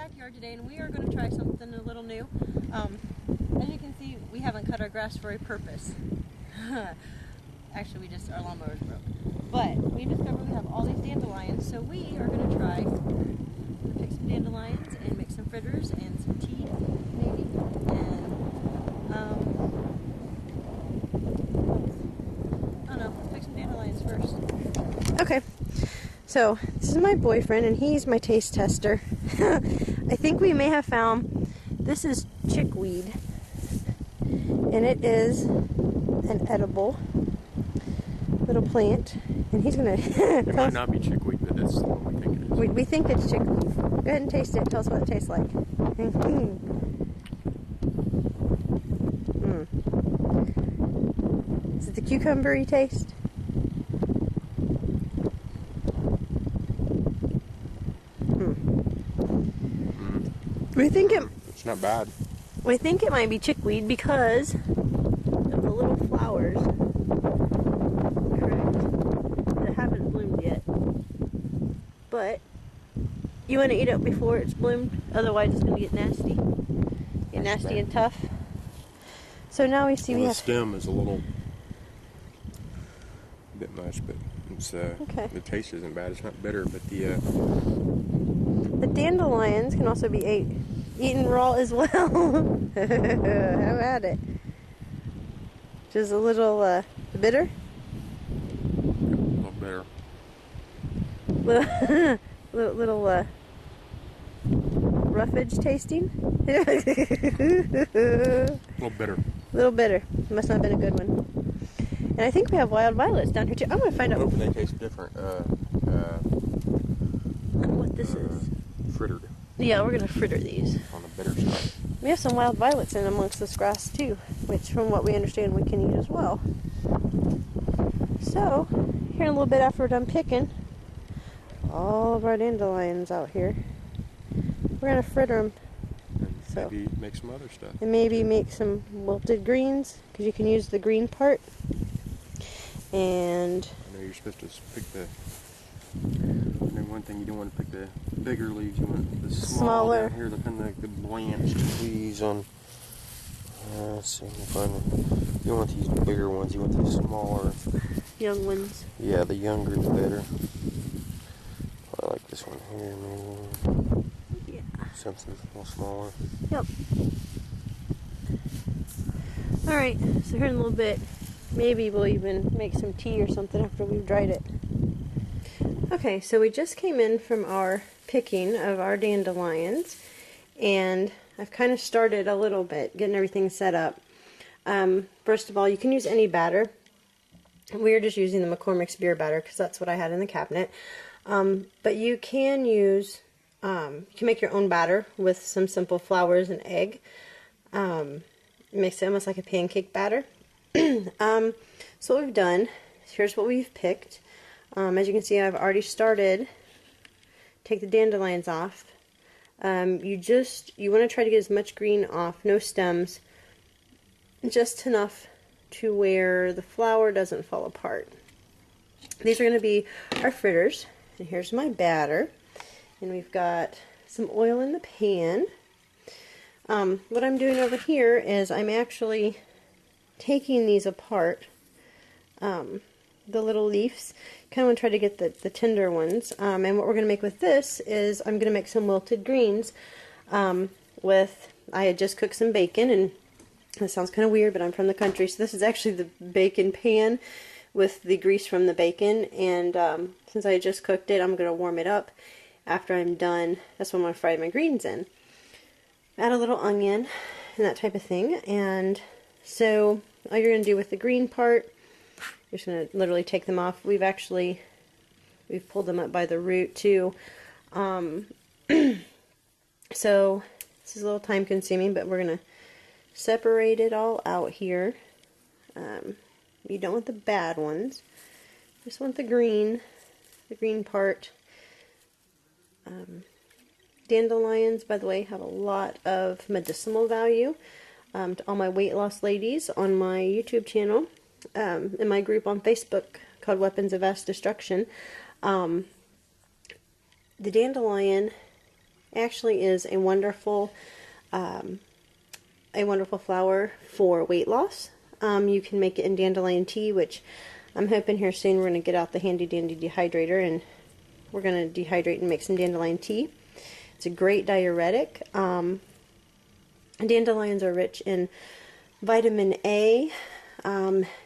backyard today, and we are going to try something a little new. As you can see, we haven't cut our grass for a purpose. Actually, our lawnmower's broke. But we discovered we have all these dandelions, so we are going to try to pick some dandelions and make some fritters and some tea, maybe. And I don't know, let's pick some dandelions first. Okay. So, this is my boyfriend, and he's my taste tester. I think we may have found, this is chickweed, and it is an edible little plant, and he's going to... It might not be chickweed, but that's what we think it is. We think it's chickweed. Go ahead and taste it. Tell us what it tastes like. Is it the cucumbery taste? We think it's not bad. We think it might be chickweed because of the little flowers, correct, that haven't bloomed yet. But you want to eat it before it's bloomed, otherwise it's going to get nasty. Get nasty and tough. So now we see well, we the have... stem is a bit much, but it's okay. The taste isn't bad. It's not bitter, but the dandelions can also be eaten raw as well. How about it? Just a little bitter? A little bitter. little roughage tasting? A little bitter. A little bitter. Must not have been a good one. And I think we have wild violets down here too. I'm going to find out. Hopefully they taste different. What this is. Frittered. Yeah, we're going to fritter these. On the bitter side. We have some wild violets in amongst this grass too, which from what we understand we can eat as well. So, here in a little bit after we're done picking all of our dandelions out here, we're going to fritter them. So, maybe make some other stuff. And maybe make some wilted greens, because you can use the green part. And I know you're supposed to pick one thing, you don't want to pick the bigger leaves, you want the smaller. Down here, the kind of like the blanched leaves on. Let's see if I find them. You don't want these bigger ones, you want the smaller. Young ones. Yeah, the younger the better. I like this one here, maybe. Yeah. Something a little smaller. Yep. Alright, so here in a little bit, maybe we'll even make some tea or something after we've dried it. Okay, so we just came in from our picking of our dandelions, and I've kind of started a little bit, getting everything set up. First of all, you can use any batter. We're just using the McCormick's beer batter because that's what I had in the cabinet. But you can use, you can make your own batter with some simple flours and egg. It makes it almost like a pancake batter. So what we've done, here's what we've picked. As you can see, I've already started. Take the dandelions off. You want to try to get as much green off, no stems, just enough to where the flower doesn't fall apart. These are going to be our fritters. And here's my batter. And we've got some oil in the pan. What I'm doing over here is I'm actually taking these apart. The little leaves. Kind of want to try to get the tender ones. And what we're going to make with this is I'm going to make some wilted greens I had just cooked some bacon, and that sounds kind of weird, but I'm from the country, so this is actually the bacon pan with the grease from the bacon, and since I just cooked it, I'm going to warm it up after I'm done. That's what I'm going to fry my greens in. Add a little onion and that type of thing, and so all you're going to do with the green part, you're just going to literally take them off. We've pulled them up by the root too. So this is a little time consuming, but we're going to separate it all out here. You don't want the bad ones. Just want the green part. Dandelions, by the way, have a lot of medicinal value. To all my weight loss ladies on my YouTube channel, in my group on Facebook called Weapons of Vast Destruction, the dandelion actually is a wonderful flower for weight loss. You can make it in dandelion tea, which I'm hoping here soon we're going to get out the handy dandy dehydrator and we're going to dehydrate and make some dandelion tea. It's a great diuretic. Dandelions are rich in vitamin A,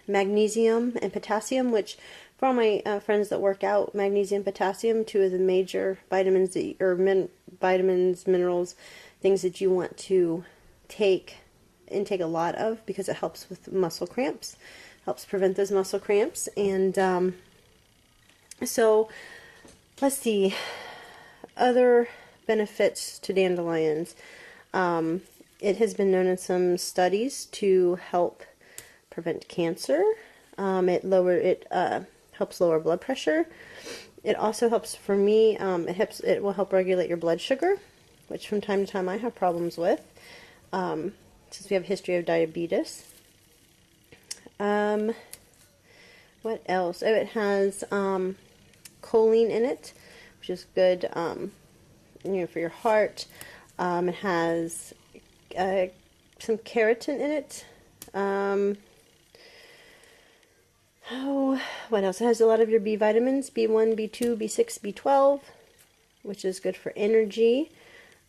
magnesium, and potassium, which for all my friends that work out, magnesium, potassium, two of the major vitamins, vitamins, minerals, things that you want to intake a lot of because it helps with muscle cramps, helps prevent those muscle cramps. And so let's see, other benefits to dandelions. It has been known in some studies to help prevent cancer. It helps lower blood pressure. It also helps, for me, it will help regulate your blood sugar, which from time to time I have problems with, since we have a history of diabetes. What else? Oh, it has choline in it, which is good, for your heart. It has some keratin in it. What else? It has a lot of your B vitamins, B1, B2, B6, B12, which is good for energy.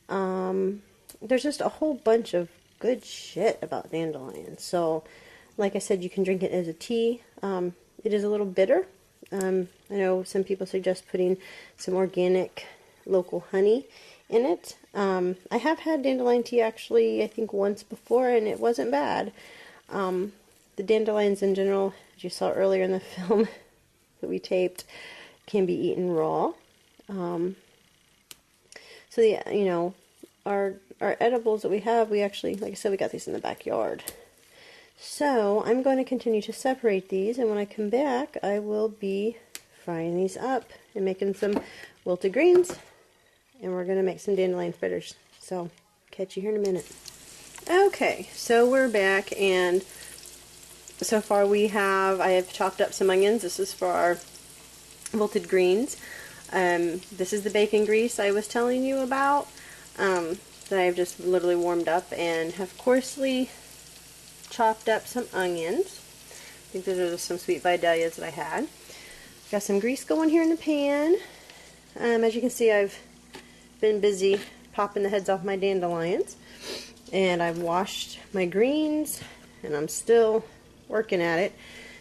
There's just a whole bunch of good shit about dandelion. So, like I said, you can drink it as a tea. It is a little bitter. I know some people suggest putting some organic local honey in it. I have had dandelion tea actually, I think once before, and it wasn't bad. The dandelions in general, as you saw earlier in the film that we taped, can be eaten raw. So our edibles that we have, we actually, like I said, we got these in the backyard. So I'm going to continue to separate these, and when I come back, I will be frying these up and making some wilted greens, and we're going to make some dandelion fritters. So catch you here in a minute. Okay, so we're back, and so far I have chopped up some onions. This is for our wilted greens. This is the bacon grease I was telling you about, that I've just literally warmed up, and have coarsely chopped up some onions. I think those are just some sweet vidalias that I had. Got some grease going here in the pan. As you can see, I've been busy popping the heads off my dandelions, and I've washed my greens, and I'm still working at it.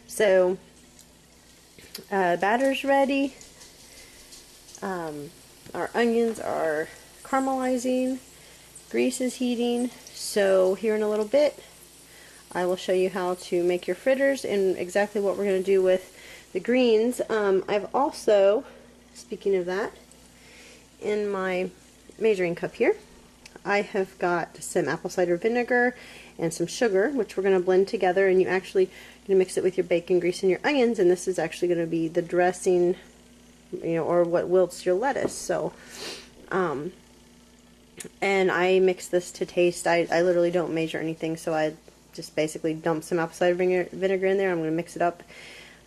So batter's ready. Our onions are caramelizing, grease is heating, so here in a little bit I will show you how to make your fritters and exactly what we're going to do with the greens. I've also, speaking of that, in my measuring cup here, I have got some apple cider vinegar and some sugar, which we're going to blend together, and you actually going to mix it with your bacon grease and your onions, and this is actually going to be the dressing, or what wilts your lettuce. So, and I mix this to taste. I literally don't measure anything, so I just basically dump some apple cider vinegar in there. I'm going to mix it up.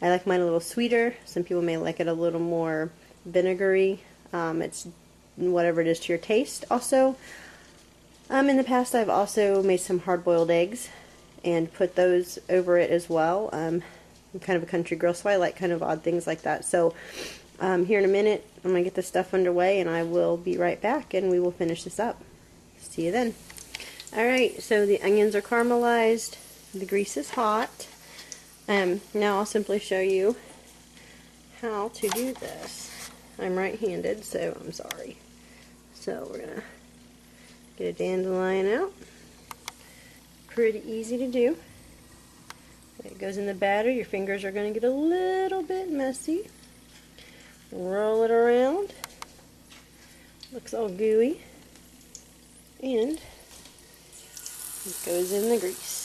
I like mine a little sweeter. Some people may like it a little more vinegary. It's whatever it is to your taste. Also, in the past I've also made some hard-boiled eggs and put those over it as well. I'm kind of a country girl, so I like kind of odd things like that. So here in a minute I'm going to get this stuff underway, and I will be right back, and we will finish this up. See you then. Alright, so the onions are caramelized, the grease is hot. Now I'll simply show you how to do this. I'm right-handed, so I'm sorry. So we're going to get a dandelion out. Pretty easy to do. It goes in the batter. Your fingers are going to get a little bit messy. Roll it around. Looks all gooey. And it goes in the grease.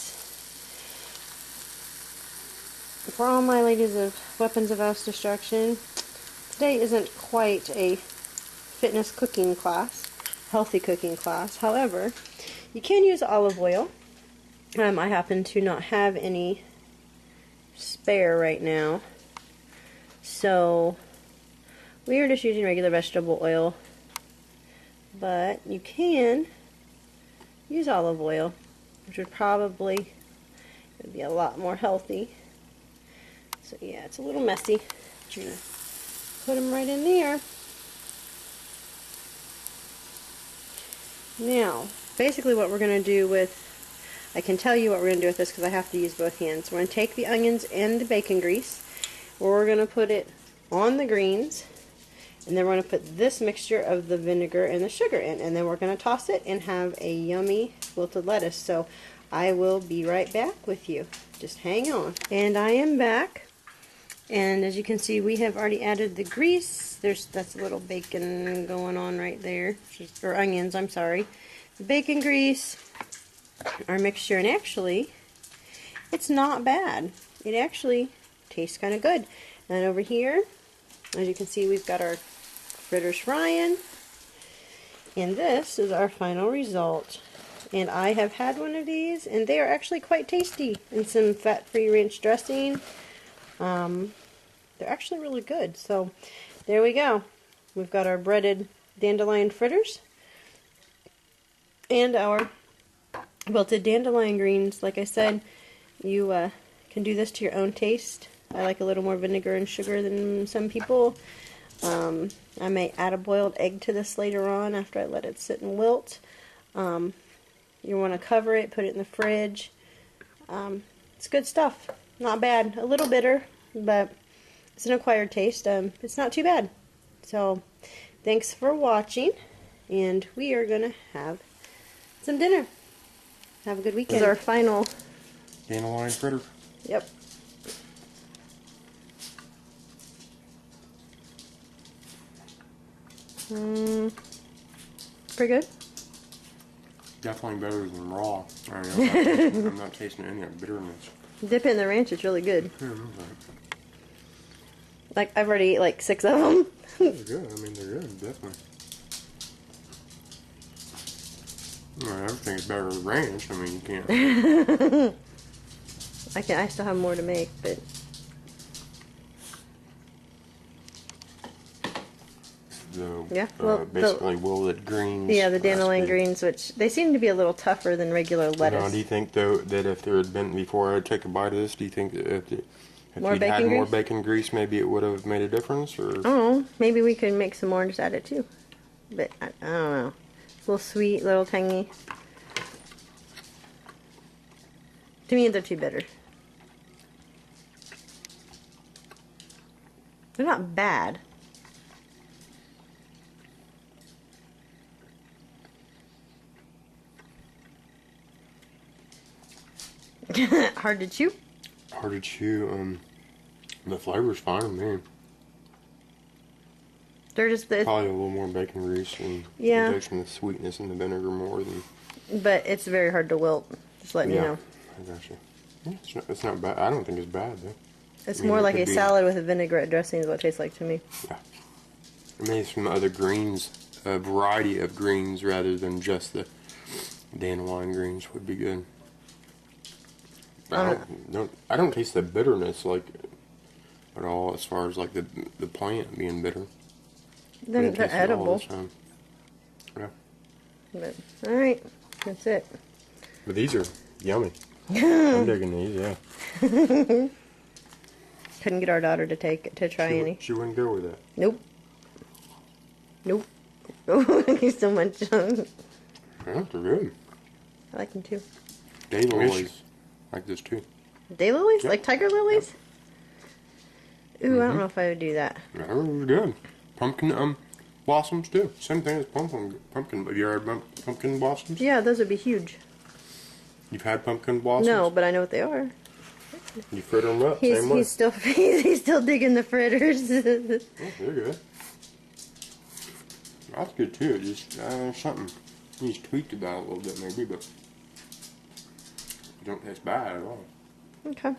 For all my ladies of weapons of mass destruction, today isn't quite a fitness cooking class, healthy cooking class. However, you can use olive oil. I happen to not have any spare right now, so we are just using regular vegetable oil. but you can use olive oil, which would probably be a lot more healthy. So yeah, it's a little messy. But you're gonna put them right in there. Now, basically what we're going to do with, I can tell you what we're going to do with this because I have to use both hands. We're going to take the onions and the bacon grease, we're going to put it on the greens, and then we're going to put this mixture of the vinegar and the sugar in, and then we're going to toss it and have a yummy wilted lettuce. So I will be right back with you. Just hang on. And I am back. And as you can see, we have already added the grease. That's a little bacon going on right there, or onions, I'm sorry. The bacon grease, our mixture, and actually, it's not bad. It actually tastes kind of good. And over here, as you can see, we've got our fritters frying, and this is our final result. And I have had one of these, and they are actually quite tasty, and some fat-free ranch dressing. They're actually really good. So there we go. We've got our breaded dandelion fritters and our wilted dandelion greens. Like I said, you can do this to your own taste. I like a little more vinegar and sugar than some people. I may add a boiled egg to this later on after I let it sit and wilt. You want to cover it, put it in the fridge. It's good stuff. Not bad. A little bitter, but it's an acquired taste. It's not too bad. So, thanks for watching, and we are going to have some dinner. Have a good weekend. This is our final dandelion fritter. Yep. Pretty good. Definitely better than raw. I'm not tasting any of bitterness. Dip it in the ranch, it's really good. Yeah, like, I've already ate like 6 of them. They're good. I mean, they're good, definitely. Well, everything is better than ranch. I mean, you can't. I still have more to make, but. Basically wilted greens. Yeah, the dandelion greens, which they seem to be a little tougher than regular lettuce. Now, do you think, though, that if there had been, before I take a bite of this, do you think that if you'd had more bacon grease, maybe it would have made a difference? Or? Oh, maybe we could make some more and just add it too. But I don't know. It's a little sweet, a little tangy. To me, they're too bitter. They're not bad. Hard to chew? Hard to chew. The flavor's fine to me. They're just probably a little more bacon grease and takes from the sweetness and the vinegar more than. But it's very hard to wilt. Just letting you know. I gotcha. Yeah, it's not bad. I don't think it's bad though. It's more like a salad with a vinaigrette dressing is what it tastes like to me. Yeah. I mean, it's from other greens, a variety of greens rather than just the dandelion greens would be good. I don't taste the bitterness like at all as far as like the plant being bitter. They're edible. Yeah. But alright, that's it. But these are yummy. I'm digging these, yeah. Couldn't get our daughter to try any. She wouldn't go with that. Nope. Nope. Oh, thank you so much. Yeah, they're good. I like them too. Daylilies like this too. Daylilies? Yep. Like tiger lilies? Ooh, I don't know if I would do that. Yeah, they're good. Pumpkin blossoms too. Same thing as pumpkin. Have you ever had pumpkin blossoms? Yeah, those would be huge. You've had pumpkin blossoms? No, but I know what they are. You fritter them up, same way. He's still digging the fritters. Oh, they're good. That's good too. It just something he's tweaked about a little bit maybe, but it don't taste bad at all. Okay.